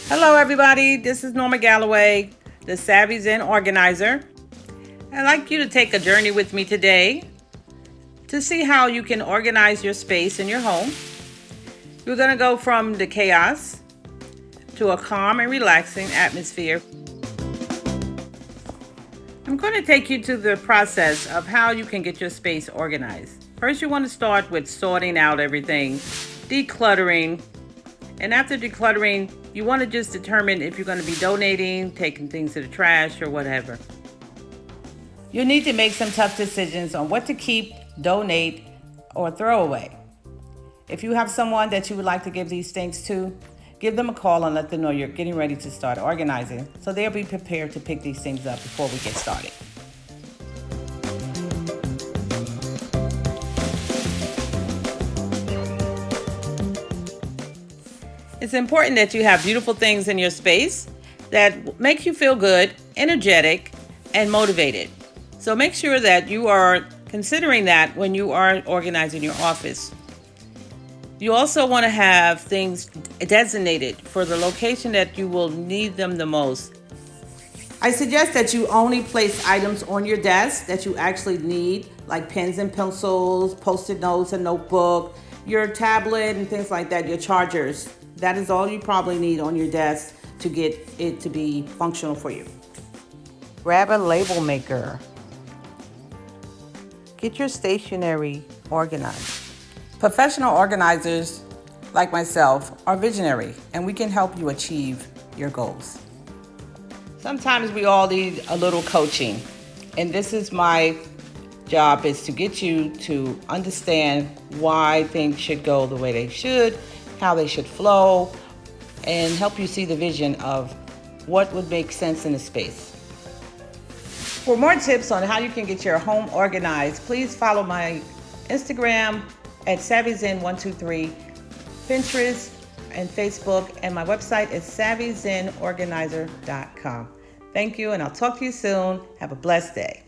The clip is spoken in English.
Hello, everybody. This is Norma Galloway, the Savvy Zen Organizer. I'd like you to take a journey with me today to see how you can organize your space in your home. We're going to go from the chaos to a calm and relaxing atmosphere. I'm going to take you to the process of how you can get your space organized. First, you want to start with sorting out everything, decluttering. And after decluttering, you want to just determine if you're going to be donating, taking things to the trash, or whatever. You need to make some tough decisions on what to keep, donate, or throw away. If you have someone that you would like to give these things to, give them a call and let them know you're getting ready to start organizing so they'll be prepared to pick these things up before we get started. It's important that you have beautiful things in your space that make you feel good, energetic, and motivated. So make sure that you are considering that when you are organizing your office. You also want to have things designated for the location that you will need them the most. I suggest that you only place items on your desk that you actually need, like pens and pencils, post-it notes, a notebook, your tablet and things like that, your chargers. That is all you probably need on your desk to get it to be functional for you. Grab a label maker. Get your stationery organized. Professional organizers like myself are visionary, and we can help you achieve your goals. Sometimes we all need a little coaching, and this is my job, is to get you to understand why things should go the way they should, how they should flow, and help you see the vision of what would make sense in a space. For more tips on how you can get your home organized, please follow my Instagram at SavvyZen123, Pinterest and Facebook, and my website is savvyzenorganizer.com. Thank you, and I'll talk to you soon. Have a blessed day.